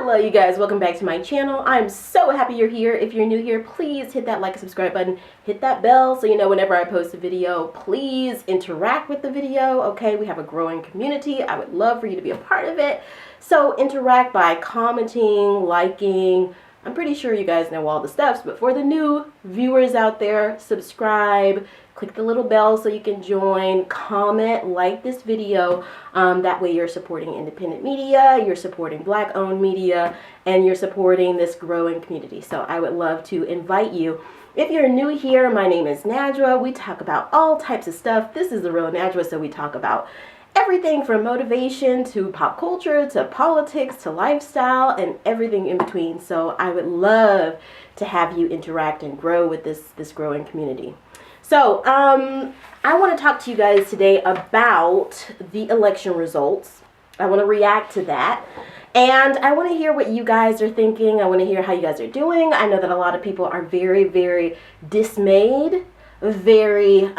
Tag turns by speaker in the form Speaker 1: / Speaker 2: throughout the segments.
Speaker 1: Hello you guys, welcome back to my channel. I'm so happy you're here. If you're new here, please hit that like and subscribe button. Hit that bell so you know whenever I post a video. Please interact with the video, okay? We have a growing community. I would love for you to be a part of it. So interact by commenting, liking. I'm pretty sure you guys know all the steps, but for the new viewers out there, subscribe, click the little bell so you can join, comment, like this video. That way you're supporting independent media, you're supporting Black-owned media, and you're supporting this growing community. So I would love to invite you. If you're new here, my name is Nadra. We talk about all types of stuff. This is the real Nadra, so we talk about everything from motivation to pop culture to politics to lifestyle and everything in between. So I would love to have you interact and grow with this growing community. So I want to talk to you guys today about the election results. I want to react to that. And I want to hear what you guys are thinking. I want to hear how you guys are doing. I know that a lot of people are very, very dismayed, very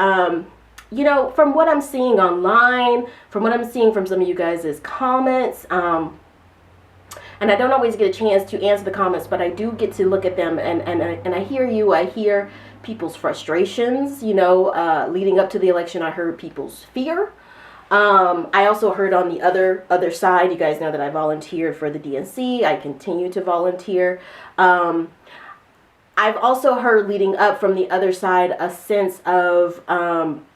Speaker 1: you know, from what I'm seeing online, from what I'm seeing from some of you guys' comments, and I don't always get a chance to answer the comments, but I do get to look at them, and I hear you, I hear people's frustrations, you know, leading up to the election. I heard people's fear. I also heard on the other side, you guys know that I volunteered for the DNC. I continue to volunteer. I've also heard leading up from the other side a sense of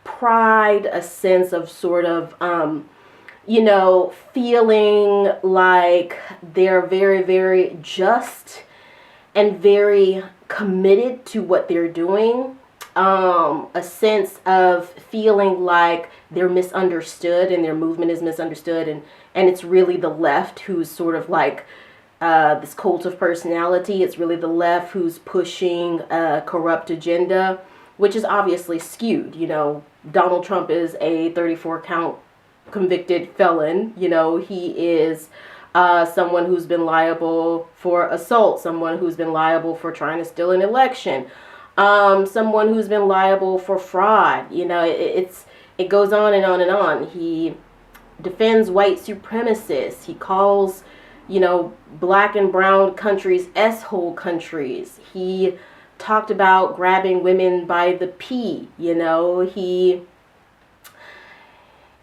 Speaker 1: pride, a sense of sort of, you know, feeling like they're very, very just and very committed to what they're doing. A sense of feeling like they're misunderstood and their movement is misunderstood, and it's really the left who's sort of like this cult of personality. It's really the left who's pushing a corrupt agenda, which is obviously skewed. You know, Donald Trump is a 34-count convicted felon. You know, he is someone who's been liable for assault, someone who's been liable for trying to steal an election, someone who's been liable for fraud. You know, it goes on and on and on. He defends white supremacists. He calls, you know, black and brown countries S-hole countries. He talked about grabbing women by the pee. You know, he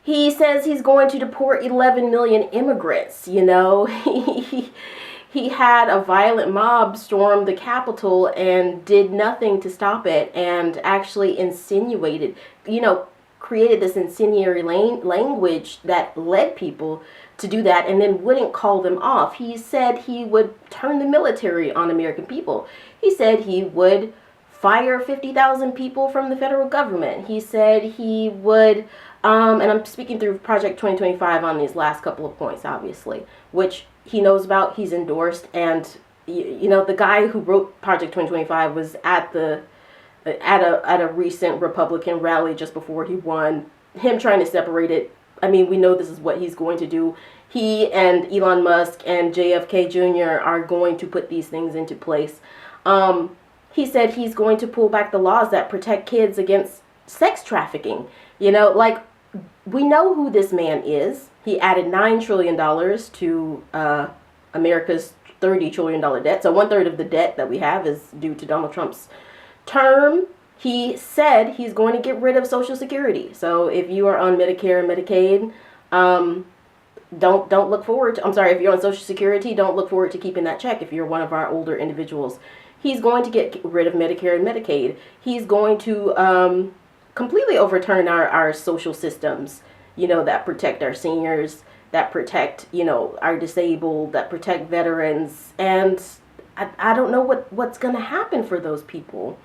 Speaker 1: says he's going to deport 11 million immigrants. You know, he had a violent mob storm the Capitol and did nothing to stop it, and actually insinuated, you know, created this incendiary language that led people to do that, and then wouldn't call them off. He said he would turn the military on American people. He said he would fire 50,000 people from the federal government. He said he would, and I'm speaking through Project 2025 on these last couple of points, obviously, which he knows about, he's endorsed, and you know, the guy who wrote Project 2025 was at a recent Republican rally just before he won. Him trying to separate it, I mean, we know this is what he's going to do. He and Elon Musk and JFK Jr. are going to put these things into place. He said he's going to pull back the laws that protect kids against sex trafficking. You know, like, we know who this man is. He added $9 trillion to America's $30 trillion debt. So 1/3 of the debt that we have is due to Donald Trump's term. He said he's going to get rid of Social Security. So if you are on Medicare and Medicaid, don't look forward to, I'm sorry, if you're on Social Security, don't look forward to keeping that check if you're one of our older individuals. He's going to get rid of Medicare and Medicaid. He's going to completely overturn our social systems, you know, that protect our seniors, that protect, you know, our disabled, that protect veterans. And I don't know what's going to happen for those people.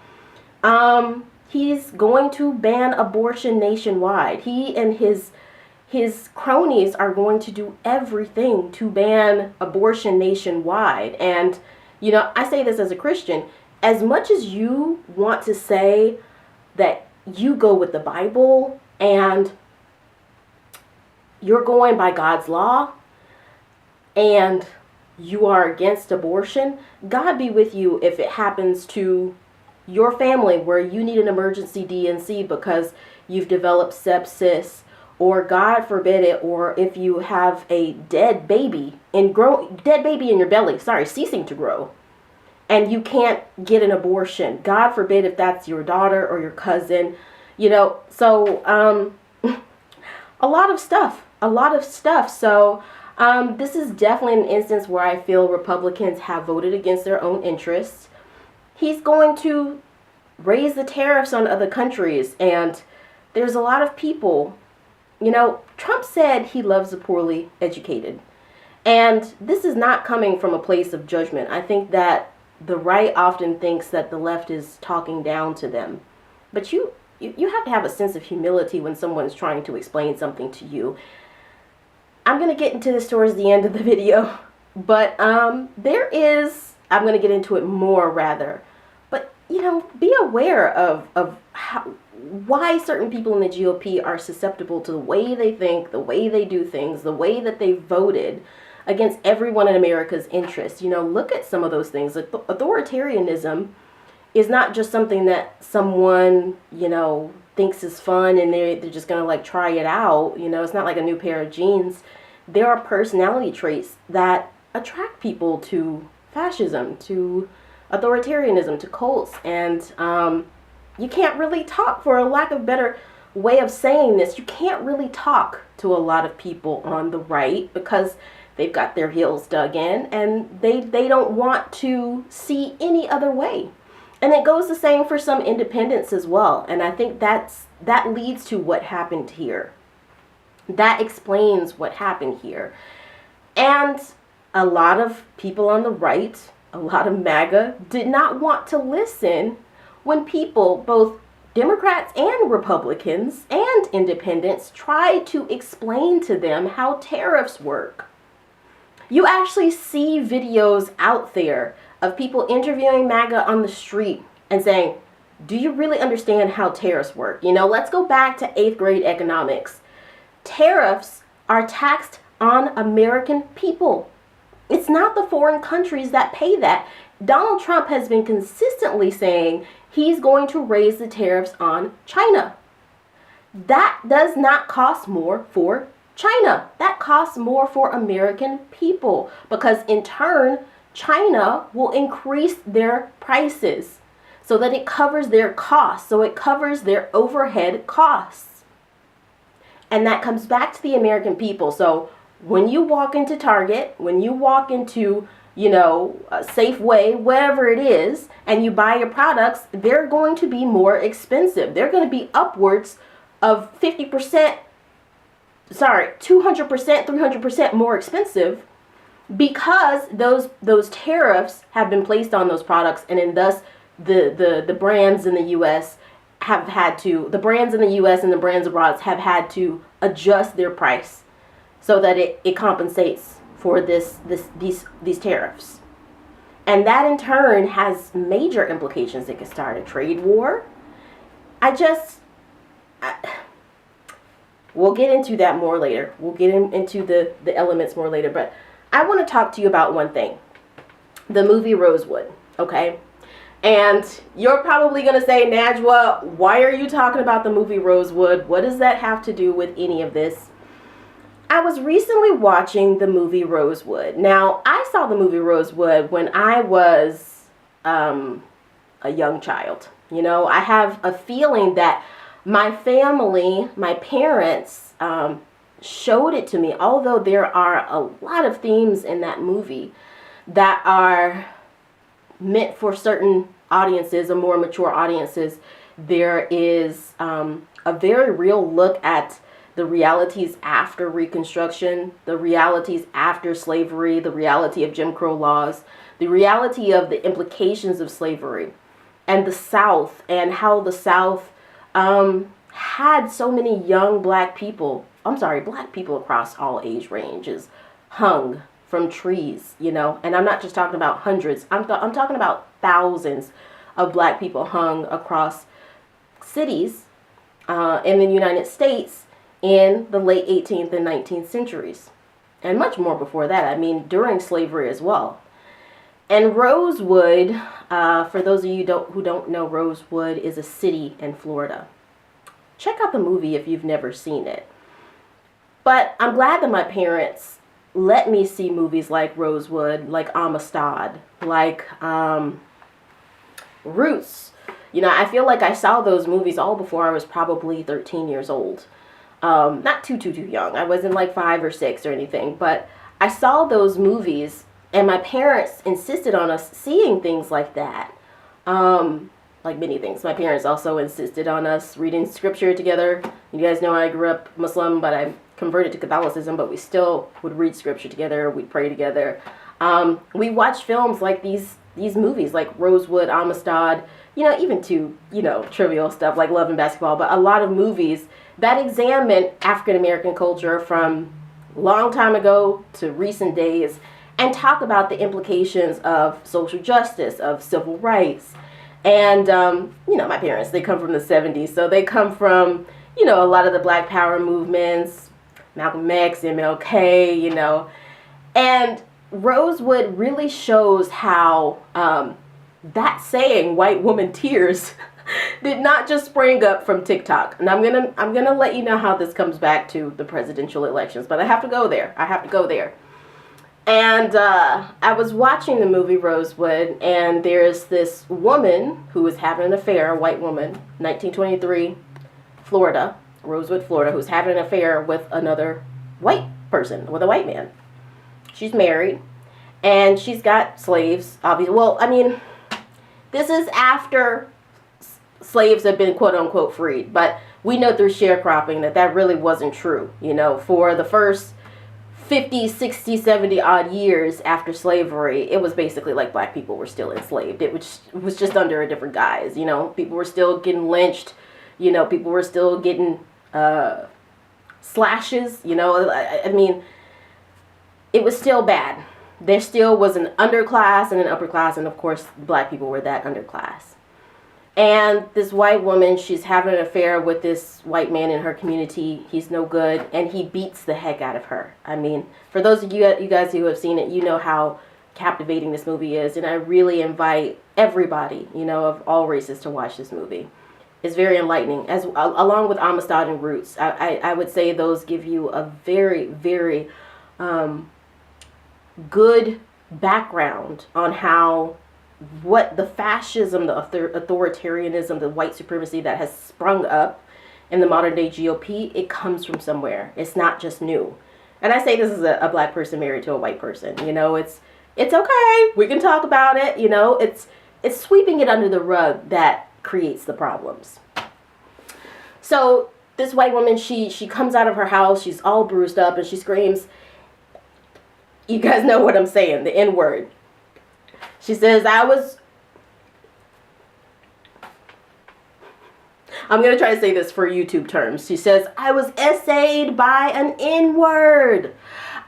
Speaker 1: He's going to ban abortion nationwide. He and his cronies are going to do everything to ban abortion nationwide. And, you know, I say this as a Christian, as much as you want to say that you go with the Bible and you're going by God's law and you are against abortion, God be with you if it happens to your family where you need an emergency DNC because you've developed sepsis or God forbid it, or if you have a dead baby in your belly, ceasing to grow, and you can't get an abortion, God forbid if that's your daughter or your cousin, so a lot of stuff. So this is definitely an instance where I feel Republicans have voted against their own interests. He's going to raise the tariffs on other countries, and there's a lot of people, Trump said he loves the poorly educated, and this is not coming from a place of judgment. I think that the right often thinks that the left is talking down to them, but you have to have a sense of humility when someone's trying to explain something to you. I'm going to get into this towards the end of the video, but I'm going to get into it more rather. But, be aware of why certain people in the GOP are susceptible to the way they think, the way they do things, the way that they voted against everyone in America's interest. Look at some of those things. Authoritarianism is not just something that someone, thinks is fun and they're just going to like try it out. It's not like a new pair of jeans. There are personality traits that attract people to fascism, to authoritarianism, to cults. And you can't really talk, for a lack of better way of saying this, you can't really talk to a lot of people on the right because they've got their heels dug in and they don't want to see any other way. And it goes the same for some independents as well. And I think that leads to what happened here. That explains what happened here. And a lot of people on the right, a lot of MAGA, did not want to listen when people, both Democrats and Republicans and independents, tried to explain to them how tariffs work. You actually see videos out there of people interviewing MAGA on the street and saying, do you really understand how tariffs work? Let's go back to 8th grade economics. Tariffs are taxed on American people. It's not the foreign countries that pay that. Donald Trump has been consistently saying he's going to raise the tariffs on China. That does not cost more for China. That costs more for American people, because in turn, China will increase their prices so that it covers their costs, so it covers their overhead costs. And that comes back to the American people. So when you walk into Target, when you walk into, Safeway, wherever it is, and you buy your products, they're going to be more expensive. They're going to be upwards of 200%, 300% more expensive, because those tariffs have been placed on those products, and thus the brands in the U.S. have had to, the brands in the U.S. and the brands abroad have had to adjust their price so that it compensates for these tariffs. And that in turn has major implications. It could start a trade war. We'll get into that more later. We'll get into the elements more later, but I want to talk to you about one thing. The movie Rosewood, okay? And you're probably going to say, Najwa, why are you talking about the movie Rosewood? What does that have to do with any of this? I was recently watching the movie Rosewood. Now, I saw the movie Rosewood when I was a young child. I have a feeling that my family, my parents, showed it to me, although there are a lot of themes in that movie that are meant for certain audiences, or more mature audiences. There is a very real look at the realities after Reconstruction, the realities after slavery, the reality of Jim Crow laws, the reality of the implications of slavery, and the South, and how the South had so many young black people across all age ranges hung from trees, and I'm not just talking about hundreds, I'm talking about thousands of black people hung across cities in the United States in the late 18th and 19th centuries, and much more before that. I mean, during slavery as well. And Rosewood, for those of you who don't know, Rosewood is a city in Florida. Check out the movie if you've never seen it. But I'm glad that my parents let me see movies like Rosewood, like Amistad, like Roots. You know, I feel like I saw those movies all before I was probably 13 years old. Not too young. I wasn't like 5 or 6 or anything, but I saw those movies, and my parents insisted on us seeing things like that. Like many things. My parents also insisted on us reading scripture together. You guys know I grew up Muslim, but I converted to Catholicism, but we still would read scripture together. We'd pray together. We watched films like these movies, like Rosewood, Amistad, you know, even to, you know, trivial stuff like Love and Basketball, but a lot of movies that examine African-American culture from long time ago to recent days and talk about the implications of social justice, of civil rights. And, you know, my parents, they come from the 70s, so they come from, you know, a lot of the Black Power movements, Malcolm X, MLK, you know. And Rosewood really shows how that saying, white woman tears, did not just spring up from TikTok. And I'm gonna let you know how this comes back to the presidential elections, but I have to go there. I have to go there. And I was watching the movie Rosewood, and there's this woman who is having an affair, a white woman, 1923, Florida, Rosewood, Florida, who's having an affair with another white person, with a white man. She's married, and she's got slaves, obviously. Well, I mean, this is after slaves have been quote-unquote freed, but we know through sharecropping that that really wasn't true. You know, for the first 50, 60, 70 odd years after slavery, it was basically like black people were still enslaved. It was just under a different guise. You know, people were still getting lynched. You know, people were still getting slashes. You know, I mean, it was still bad. There still was an underclass and an upper class, and of course, black people were that underclass. And this white woman, she's having an affair with this white man in her community. He's no good, and he beats the heck out of her. I mean, for those of you guys who have seen it, you know how captivating this movie is, and I really invite everybody, you know, of all races to watch this movie. It's very enlightening, as along with Amistad and Roots. I would say those give you a very, very good background on how what the fascism, the authoritarianism, the white supremacy that has sprung up in the modern day GOP, it comes from somewhere. It's not just new. And I say this as a black person married to a white person. You know, it's okay. We can talk about it. You know, it's sweeping it under the rug that creates the problems. So this white woman, she comes out of her house. She's all bruised up, and she screams. You guys know what I'm saying, the N word. She says, I'm going to try to say this for YouTube terms. She says, I was essayed by an N-word.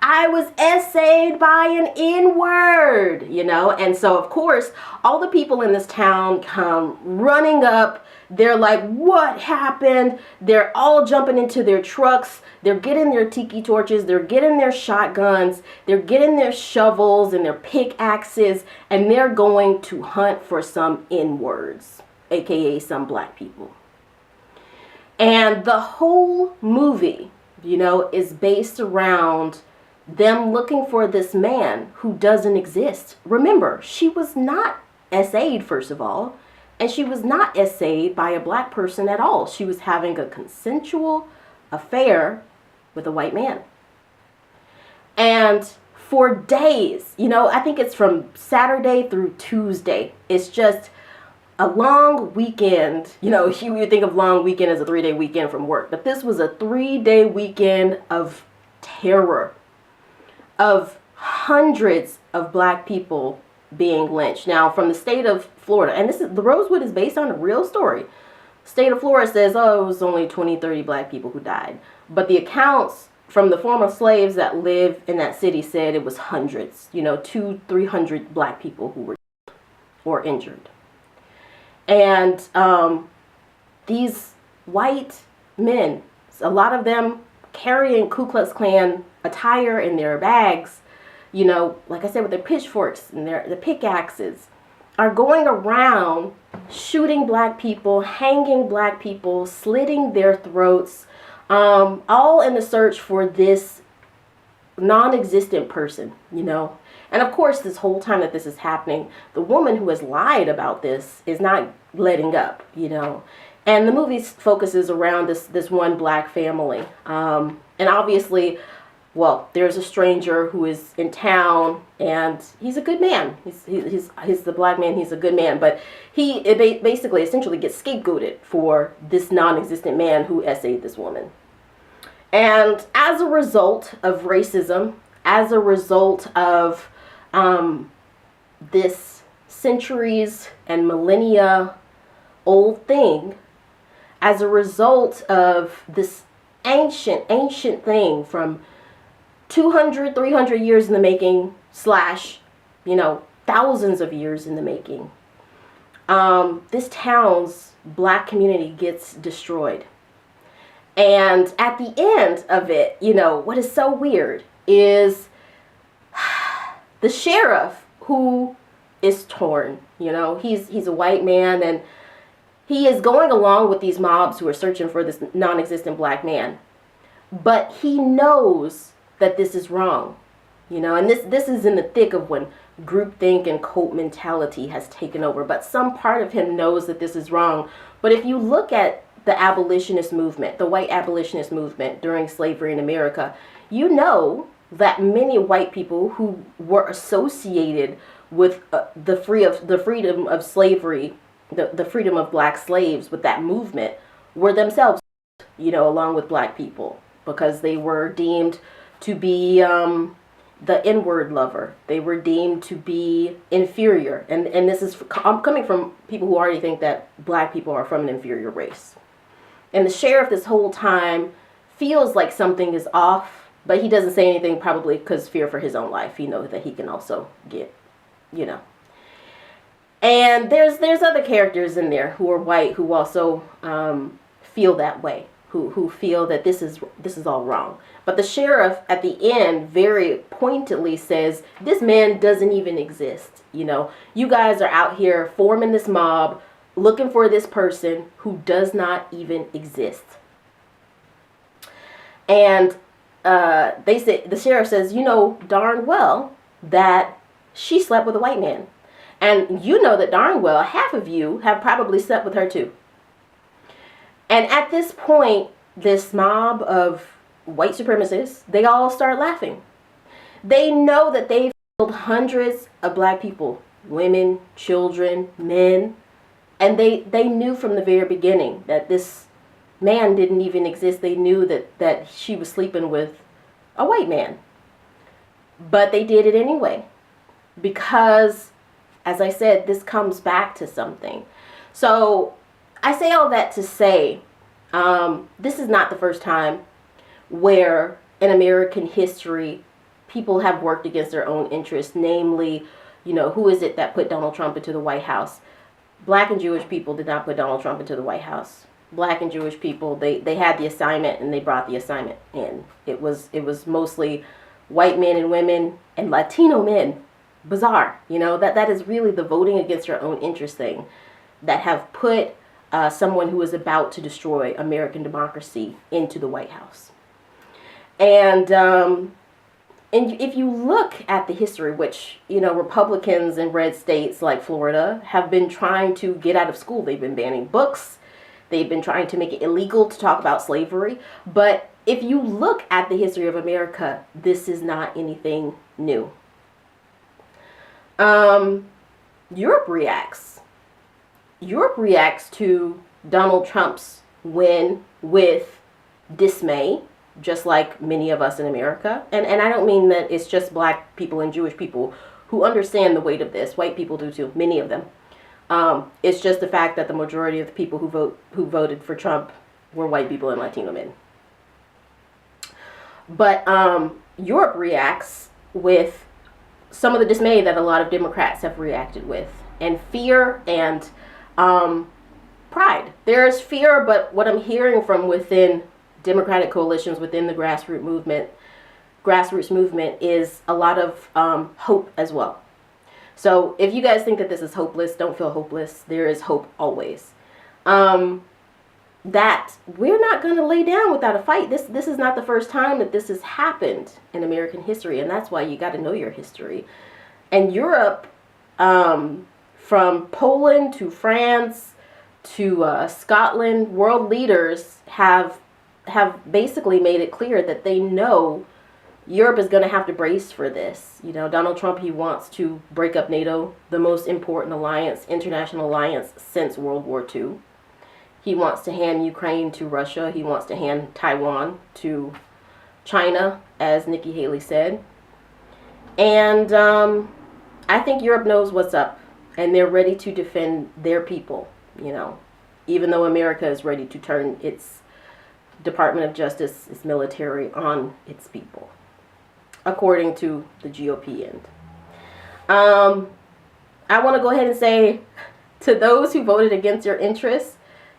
Speaker 1: I was essayed by an N-word, you know. And so, of course, all the people in this town come running up. They're like, what happened? They're all jumping into their trucks. They're getting their tiki torches. They're getting their shotguns. They're getting their shovels and their pickaxes. And they're going to hunt for some N-words, aka some black people. And the whole movie, you know, is based around them looking for this man who doesn't exist. Remember, she was not essayed, first of all. And she was not essayed by a black person at all. She was having a consensual affair with a white man. And for days, you know, I think it's from Saturday through Tuesday. It's just a long weekend. You know, you would think of long weekend as a 3-day weekend from work. But this was a 3-day weekend of terror, of hundreds of black people being lynched. Now, from the state of Florida, and the Rosewood is based on a real story. State of Florida says, oh, it was only 20, 30 black people who died. But the accounts from the former slaves that live in that city said it was hundreds, you know, 200-300 black people who were killed or injured. And these white men, a lot of them carrying Ku Klux Klan attire in their bags, you know, like I said, with their pitchforks and their pickaxes, are going around shooting black people, hanging black people, slitting their throats, all in the search for this non-existent person, you know. And of course, this whole time that this is happening, the woman who has lied about this is not letting up, you know. And the movie focuses around this one black family. And obviously, well, there's a stranger who is in town, and he's a good man. He's the black man. He's a good man, but he basically essentially gets scapegoated for this non-existent man who essayed this woman. And as a result of racism, as a result of this centuries and millennia old thing, as a result of this ancient thing from 200, 300 years in the making, slash, you know, thousands of years in the making, this town's black community gets destroyed. And at the end of it, you know, what is so weird is the sheriff, who is torn, you know, he's a white man, and he is going along with these mobs who are searching for this non-existent black man. But he knows that this is wrong, you know, and this is in the thick of when groupthink and cult mentality has taken over. But some part of him knows that this is wrong. But if you look at the abolitionist movement, the white abolitionist movement during slavery in America, you know that many white people who were associated with the freedom of slavery, the freedom of black slaves, with that movement, were themselves, you know, along with black people, because they were deemed to be the N-word lover. They were deemed to be inferior. And this is coming from people who already think that black people are from an inferior race. And the sheriff this whole time feels like something is off, but he doesn't say anything, probably because fear for his own life. He knows that he can also get, you know. And there's other characters in there who are white who also feel that way, who feel that this is all wrong. But the sheriff at the end very pointedly says, this man doesn't even exist. You know, you guys are out here forming this mob, looking for this person who does not even exist. And they say, the sheriff says, you know darn well that she slept with a white man. And you know that darn well half of you have probably slept with her too. And at this point, this mob of white supremacists, they all start laughing. They know that they've killed hundreds of black people, women, children, men. And they knew from the very beginning that this man didn't even exist. They knew that she was sleeping with a white man. But they did it anyway. Because, as I said, this comes back to something. So I say all that to say, this is not the first time where in American history people have worked against their own interests. Namely, you know, who is it that put Donald Trump into the White House? Black and Jewish people did not put Donald Trump into the White House. Black and Jewish people, they had the assignment and they brought the assignment in. It was mostly white men and women and Latino men. Bizarre, you know, that is really the voting against your own interest thing that have put someone who is about to destroy American democracy into the White House. And if you look at the history, which, you know, Republicans in red states like Florida have been trying to get out of school. They've been banning books. They've been trying to make it illegal to talk about slavery. But if you look at the history of America, this is not anything new. Europe reacts. Europe reacts to Donald Trump's win with dismay, just like many of us in America. And I don't mean that it's just black people and Jewish people who understand the weight of this. White people do too, many of them. It's just the fact that the majority of the people who voted for Trump were white people and Latino men. But Europe reacts with some of the dismay that a lot of Democrats have reacted with, and fear and pride. There is fear, but what I'm hearing from within Democratic coalitions, within the grassroots movement is a lot of hope as well. So if you guys think that this is hopeless, don't feel hopeless. There is hope always. that we're not going to lay down without a fight. This is not the first time that this has happened in American history, and that's why you got to know your history. And Europe, from Poland to France to Scotland, world leaders have basically made it clear that they know Europe is going to have to brace for this. You know, Donald Trump, he wants to break up NATO, the most important alliance, international alliance since World War II. He wants to hand Ukraine to Russia. He wants to hand Taiwan to China, as Nikki Haley said. And I think Europe knows what's up, and they're ready to defend their people, you know, even though America is ready to turn its Department of Justice, its military, on its people, according to the GOP end. I want to go ahead and say to those who voted against your interests,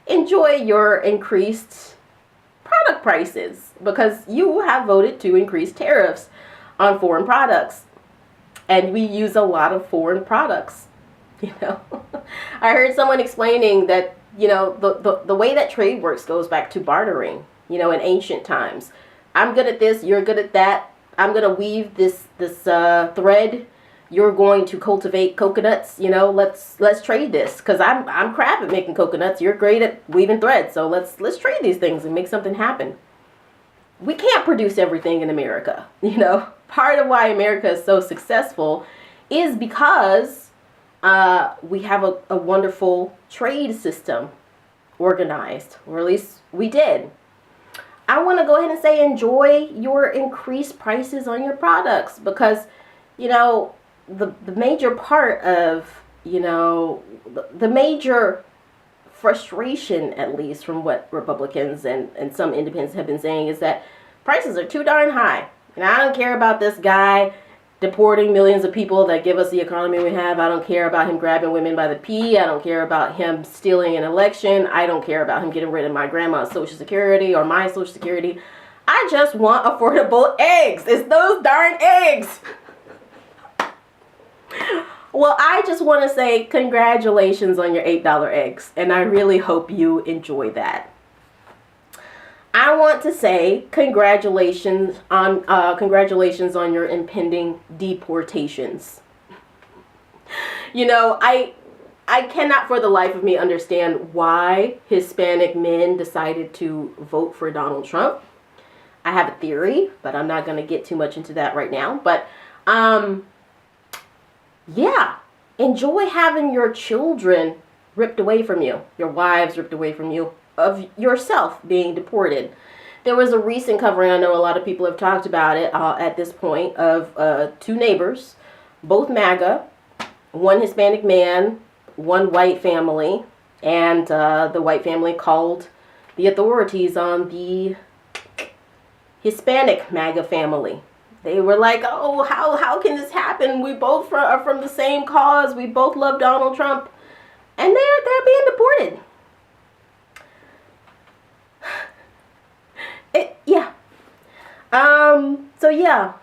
Speaker 1: enjoy your increased product prices, because you have voted to increase tariffs on foreign products. And we use a lot of foreign products, you know. I heard someone explaining that, you know, the way that trade works goes back to bartering, you know, in ancient times. I'm good at this, you're good at that. I'm going to weave this thread. You're going to cultivate coconuts, you know, let's trade this, because I'm crap at making coconuts. You're great at weaving thread. So let's trade these things and make something happen. We can't produce everything in America, you know. Part of why America is so successful is because we have a wonderful trade system organized, or at least we did. I want to go ahead and say enjoy your increased prices on your products, because, you know, the major part of, you know, the major frustration, at least from what Republicans and some independents have been saying, is that prices are too darn high. And I don't care about this guy deporting millions of people that give us the economy we have. I don't care about him grabbing women by the pee. I don't care about him stealing an election. I don't care about him getting rid of my grandma's Social Security or my Social Security. I just want affordable eggs. It's those darn eggs. Well, I just want to say congratulations on your $8 eggs. And I really hope you enjoy that. I want to say congratulations on your impending deportations. You know, I cannot for the life of me understand why Hispanic men decided to vote for Donald Trump. I have a theory, but I'm not going to get too much into that right now. But yeah, enjoy having your children ripped away from you, your wives ripped away from you, of yourself being deported. There was a recent covering, I know a lot of people have talked about it at this point, of two neighbors, both MAGA, one Hispanic man, one white family, and the white family called the authorities on the Hispanic MAGA family. They were like, oh, how can this happen? We both are from the same cause. We both love Donald Trump. And they're being deported. So yeah,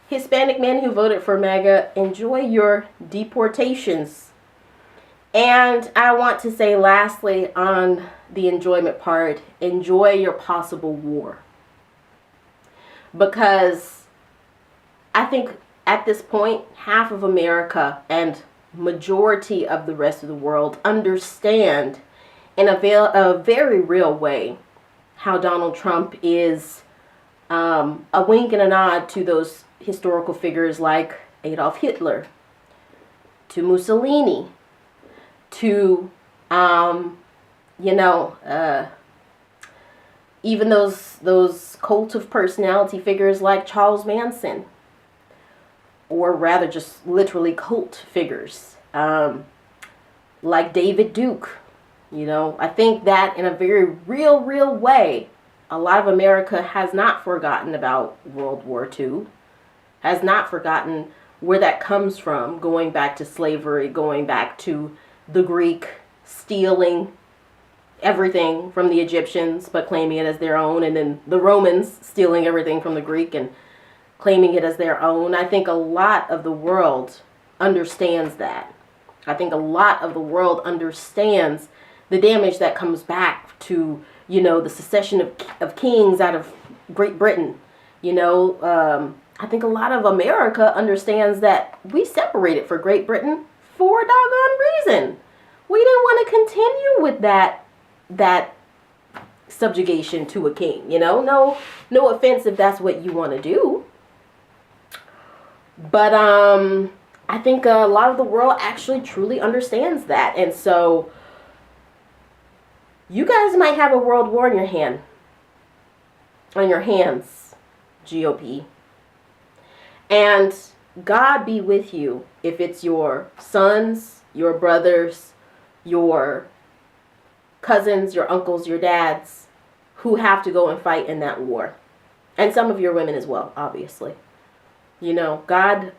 Speaker 1: Hispanic men who voted for MAGA, enjoy your deportations. And I want to say lastly on the enjoyment part, enjoy your possible war. Because I think at this point, half of America and majority of the rest of the world understand in a very real way how Donald Trump is a wink and a nod to those historical figures like Adolf Hitler, to Mussolini, to, even those cult of personality figures like Charles Manson, or rather just literally cult figures, like David Duke. You know, I think that in a very real way, a lot of America has not forgotten about World War II, has not forgotten where that comes from, going back to slavery, going back to the Greek stealing everything from the Egyptians but claiming it as their own, and then the Romans stealing everything from the Greek and claiming it as their own. I think a lot of the world understands that. I think a lot of the world understands the damage that comes back to, you know, the secession of kings out of Great Britain. You know, I think a lot of America understands that we separated for Great Britain for a doggone reason. We didn't want to continue with that subjugation to a king, you know. No offense if that's what you want to do. But I think a lot of the world actually truly understands that. And so you guys might have a world war on your hands, GOP. And God be with you if it's your sons, your brothers, your cousins, your uncles, your dads who have to go and fight in that war. And some of your women as well, obviously. You know, God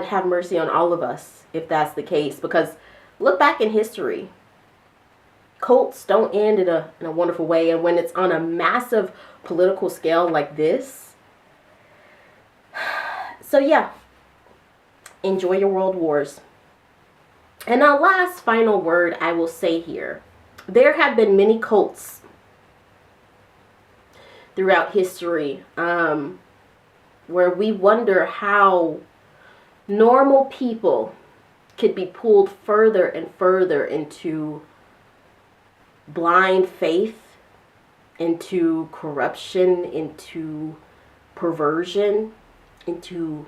Speaker 1: have mercy on all of us if that's the case. Because look back in history. Cults don't end in a wonderful way. And when it's on a massive political scale like this. So yeah, enjoy your world wars. And our last final word I will say here. There have been many cults throughout history where we wonder how normal people could be pulled further and further into blind faith, into corruption, into perversion, into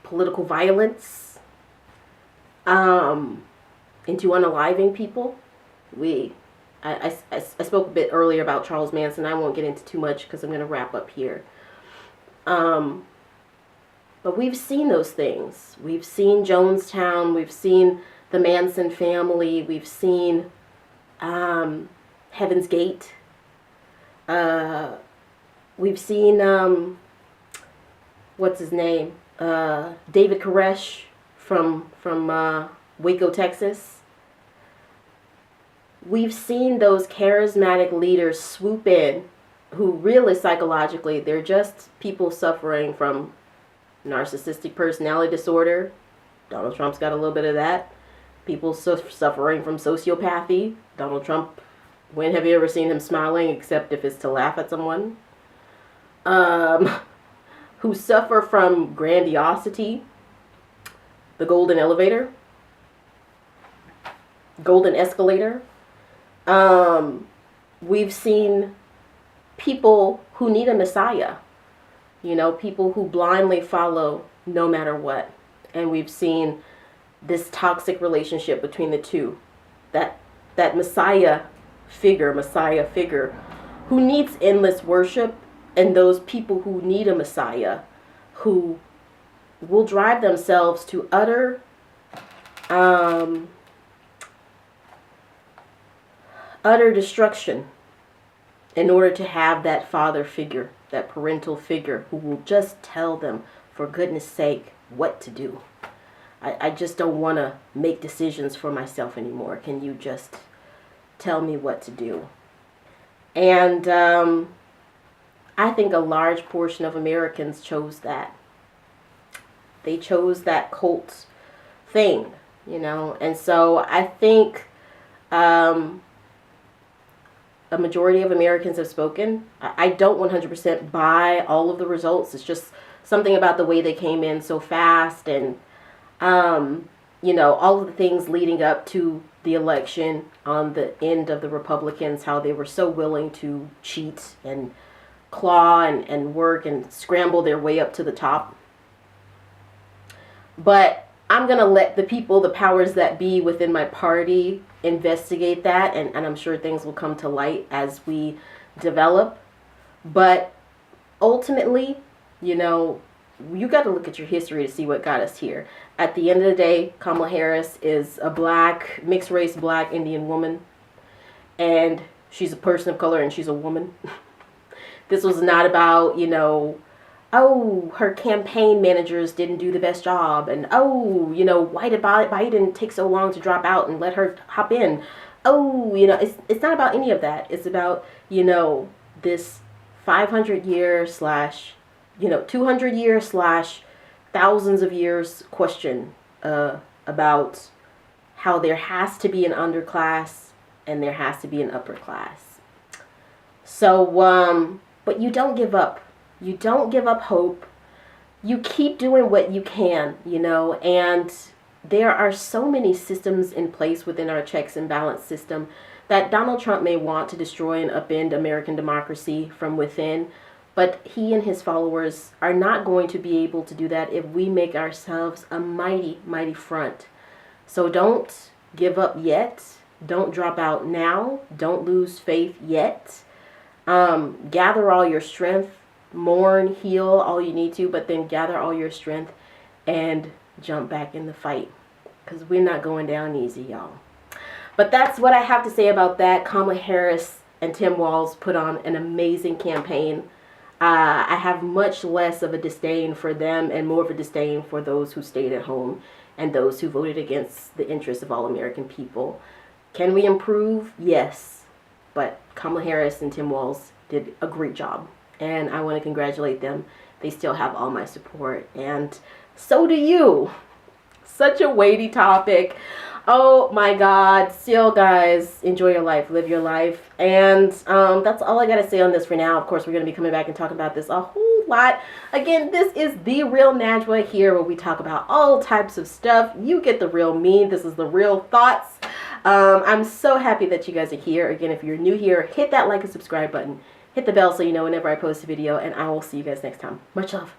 Speaker 1: political violence, into unaliving people. I spoke a bit earlier about Charles Manson. I won't get into too much because I'm going to wrap up here. But we've seen those things. We've seen Jonestown. We've seen the Manson family. We've seen Heaven's Gate. We've seen, what's his name? David Koresh from Waco, Texas. We've seen those charismatic leaders swoop in who really psychologically, they're just people suffering from narcissistic personality disorder. Donald Trump's got a little bit of that. People suffering from sociopathy. Donald Trump, when have you ever seen him smiling except if it's to laugh at someone? Who suffer from grandiosity. The golden elevator. Golden escalator. We've seen people who need a Messiah. You know, people who blindly follow no matter what. And we've seen this toxic relationship between the two. That Messiah figure who needs endless worship, and those people who need a Messiah who will drive themselves to utter destruction in order to have that father figure, that parental figure who will just tell them, for goodness sake, what to do. I just don't want to make decisions for myself anymore. Can you just tell me what to do? And I think a large portion of Americans chose that. They chose that cult thing, you know. And so I think a majority of Americans have spoken. I don't 100% buy all of the results. It's just something about the way they came in so fast, and you know, all of the things leading up to the election on the end of the Republicans, how they were so willing to cheat and claw and work and scramble their way up to the top. But I'm going to let the people, the powers that be within my party, investigate that, and I'm sure things will come to light as we develop. But ultimately, you know, you got to look at your history to see what got us here. At the end of the day, Kamala Harris is a black, mixed race black Indian woman, and she's a person of color, and she's a woman. This was not about, you know, oh, her campaign managers didn't do the best job, and oh, you know, why did Biden take so long to drop out and let her hop in? Oh, you know, it's not about any of that. It's about, you know, this 500-year slash, you know, 200-year slash thousands of years question about how there has to be an underclass and there has to be an upper class. So, but you don't give up. You don't give up hope. You keep doing what you can, you know, and there are so many systems in place within our checks and balance system that Donald Trump may want to destroy and upend American democracy from within, but he and his followers are not going to be able to do that if we make ourselves a mighty, mighty front. So don't give up yet. Don't drop out now. Don't lose faith yet. Gather all your strength, mourn, heal all you need to, but then gather all your strength and jump back in the fight, because we're not going down easy, y'all. But that's what I have to say about that. Kamala Harris and Tim Walz put on an amazing campaign. I have much less of a disdain for them and more of a disdain for those who stayed at home and those who voted against the interests of all American people. Can we improve? Yes. But Kamala Harris and Tim Walz did a great job, and I want to congratulate them. They still have all my support, and so do you. Such a weighty topic. Oh my God. Still, guys, enjoy your life, live your life. And that's all I got to say on this for now. Of course, we're going to be coming back and talking about this a whole lot. Again, this is The Real Najwa here, where we talk about all types of stuff. You get the real me. This is the real thoughts. I'm so happy that you guys are here. Again, if you're new here, hit that like and subscribe button. Hit the bell so you know whenever I post a video, and I will see you guys next time. Much love.